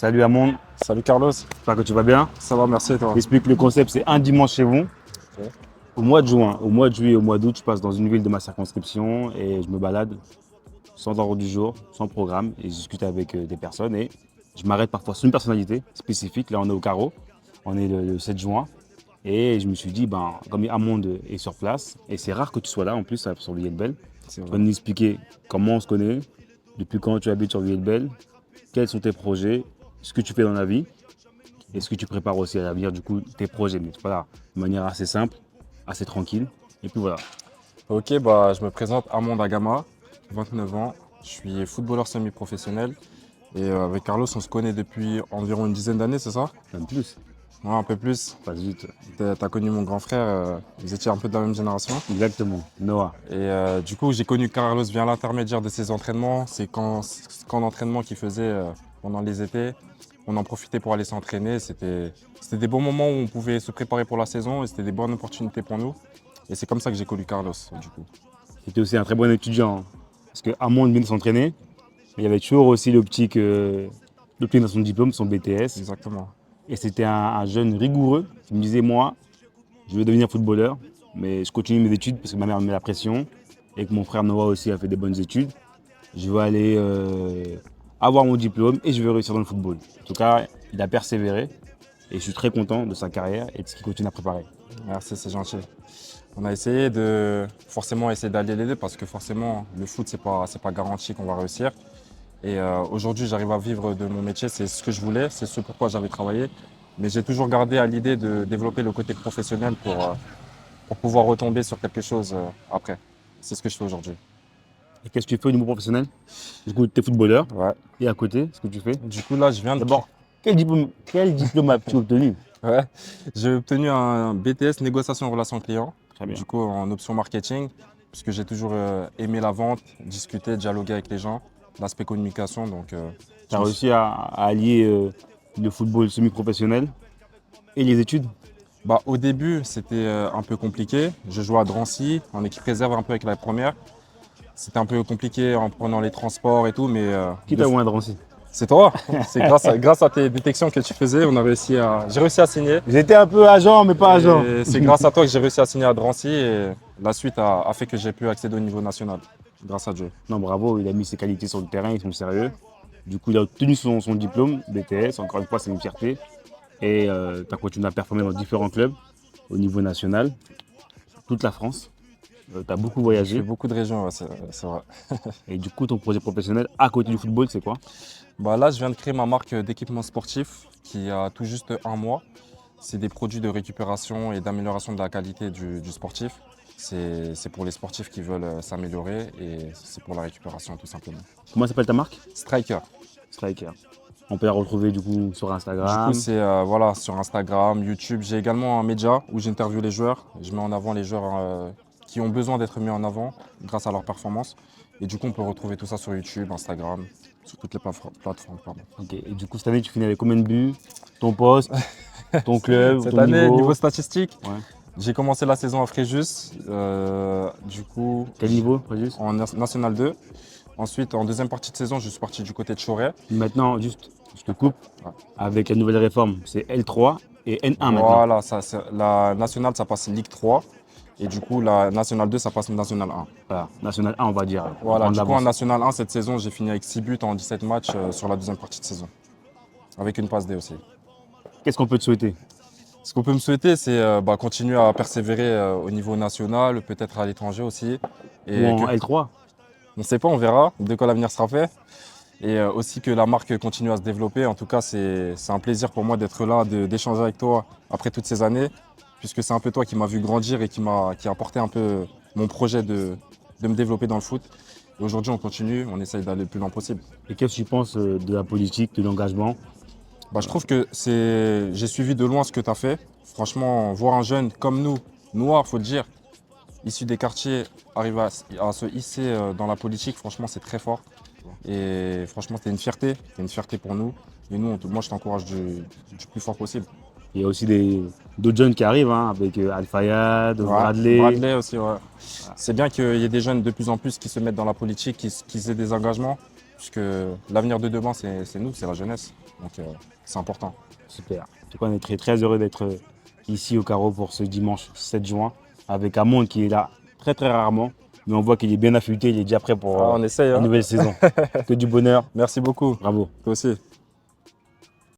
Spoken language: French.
Salut Amon, Salut Carlos, j'espère que tu vas bien. ça va, merci et toi? J'explique le concept, c'est un dimanche chez vous. Ok. Au mois de juin, au mois de juillet, au mois d'août, je passe dans une ville de ma circonscription et je me balade sans ordre du jour, sans programme et je discute avec des personnes et je m'arrête parfois sur une personnalité spécifique. Là, on est au carreau, on est le 7 juin et je me suis dit, ben, comme Amon est sur place et c'est rare que tu sois là en plus sur Villette-Belle, C'est tu vrai. vas nous expliquer comment on se connaît, depuis quand tu habites sur Villette-Belle, quels sont tes projets, ce que tu fais dans la vie. Est-ce que tu prépares aussi à l'avenir, du coup, tes projets, mais voilà, de manière assez simple, assez tranquille. Et puis voilà. Ok, bah, je me présente Amon Dagama, 29 ans, je suis footballeur semi-professionnel et avec Carlos on se connaît depuis environ une dizaine d'années, c'est ça? Même plus. Ouais, un peu plus. Pas vite. T'as connu mon grand frère, vous étiez un peu de la même génération. Exactement. Noah. Et du coup j'ai connu Carlos via l'intermédiaire de ses entraînements, ces camps d'entraînement qu'il faisait pendant les étés. On en profitait pour aller s'entraîner, c'était des bons moments où on pouvait se préparer pour la saison et c'était des bonnes opportunités pour nous. Et c'est comme ça que j'ai connu Carlos, du coup. C'était aussi un très bon étudiant, hein. Parce que Amon vient de s'entraîner. Mais il y avait toujours aussi l'optique dans son diplôme, son BTS. Exactement. Et c'était un jeune rigoureux qui me disait, moi, je veux devenir footballeur, mais je continue mes études parce que ma mère me met la pression et que mon frère Noah aussi a fait des bonnes études. Je veux aller avoir mon diplôme et je veux réussir dans le football. En tout cas, il a persévéré et je suis très content de sa carrière et de ce qu'il continue à préparer. Merci, c'est gentil. On a essayé de forcément essayer d'allier les deux parce que forcément le foot c'est pas garanti qu'on va réussir. Et aujourd'hui j'arrive à vivre de mon métier, c'est ce que je voulais, c'est ce pourquoi j'avais travaillé. Mais j'ai toujours gardé à l'idée de développer le côté professionnel pour pouvoir retomber sur quelque chose après. C'est ce que je fais aujourd'hui. Et qu'est-ce que tu fais au niveau professionnel? Du coup, tu es footballeur Ouais. et à côté, ce que tu fais? Du coup là je viens de... D'abord, quel diplôme as-tu obtenu? Ouais. J'ai obtenu un BTS négociation et relations clients, Très bien. du coup en option marketing, puisque j'ai toujours aimé la vente, discuter, dialoguer avec les gens, l'aspect communication. Donc, Tu as je me suis- réussi à allier le football semi-professionnel et les études? Au début, c'était un peu compliqué. Je jouais à Drancy, en équipe réserve un peu avec la première. C'était un peu compliqué en prenant les transports et tout, mais Qui t'a oint à Drancy? c'est toi. C'est grâce à tes détections que tu faisais, j'ai réussi à signer. J'étais un peu agent, mais pas agent. Et c'est grâce à toi que j'ai réussi à signer à Drancy et la suite a fait que j'ai pu accéder au niveau national. Grâce à Dieu. Non, bravo, il a mis ses qualités sur le terrain, ils sont sérieux. Du coup, il a obtenu son diplôme BTS, encore une fois, c'est une fierté. Et tu as continué à performer dans différents clubs au niveau national, toute la France. Tu as beaucoup J'ai fait voyagé. beaucoup de régions, ouais, c'est vrai. Et du coup, ton projet professionnel à côté du football, c'est quoi? Là, je viens de créer ma marque d'équipement sportif qui a tout juste un mois. C'est des produits de récupération et d'amélioration de la qualité du sportif. C'est pour les sportifs qui veulent s'améliorer et c'est pour la récupération tout simplement. Comment s'appelle ta marque? Striker. Striker. On peut la retrouver du coup sur Du coup, Instagram. c'est voilà, sur Instagram, YouTube. J'ai également un média où j'interviewe les joueurs. Je mets en avant les joueurs qui ont besoin d'être mis en avant grâce à leur performance. Et du coup, on peut retrouver tout ça sur YouTube, Instagram, sur toutes les plateformes. Pardon. Ok. Et du coup, cette année, tu finis avec combien de buts? Ton poste, ton club, Cette ton année, niveau niveau? statistique, Ouais. j'ai commencé la saison à Fréjus. Du coup, Quel niveau, Régis? en National 2. Ensuite, en deuxième partie de saison, je suis parti du côté de Choret. Maintenant, juste, je te coupe. Ouais. Avec la nouvelle réforme, c'est L3 et N1 maintenant. Voilà, la nationale, ça passe Ligue 3. Et du coup, la National 2, ça passe National 1. Voilà, National 1, on va dire. On Voilà, prend de du coup, en l'avance. National 1, cette saison, j'ai fini avec 6 buts en 17 matchs sur la deuxième partie de saison. Avec une passe D aussi. Qu'est-ce qu'on peut te souhaiter? Ce qu'on peut me souhaiter, c'est continuer à persévérer au niveau national, peut-être à l'étranger aussi. Ou Et en que, L3? on ne sait pas, on verra de quoi l'avenir sera fait. Et aussi que la marque continue à se développer. En tout cas, c'est un plaisir pour moi d'être là, d'échanger avec toi après toutes ces années, puisque c'est un peu toi qui m'as vu grandir et qui a porté un peu mon projet de me développer dans le foot. Et aujourd'hui, on continue, on essaye d'aller le plus loin possible. Et qu'est-ce que tu penses de la politique, de l'engagement? Je trouve que j'ai suivi de loin ce que tu as fait. Franchement, voir un jeune comme nous, noir, faut le dire, issu des quartiers, arriver à se hisser dans la politique, franchement, c'est très fort. Et franchement, c'est une fierté pour nous. Et nous, moi, je t'encourage du plus fort possible. Il y a aussi d'autres jeunes qui arrivent, hein, avec Al-Fayad, Ouais, Bradley. Bradley aussi, ouais. C'est bien qu'il y ait des jeunes de plus en plus qui se mettent dans la politique, qui aient des engagements, puisque l'avenir de demain, c'est nous, c'est la jeunesse. Donc, c'est important. Super. En tout cas, on est très, très heureux d'être ici au Carreau pour ce dimanche 7 juin avec un monde qui est là très, très rarement. Mais on voit qu'il est bien affûté, il est déjà prêt pour On essaye, la hein. nouvelle saison. Que du bonheur. Merci beaucoup. Bravo. Toi aussi.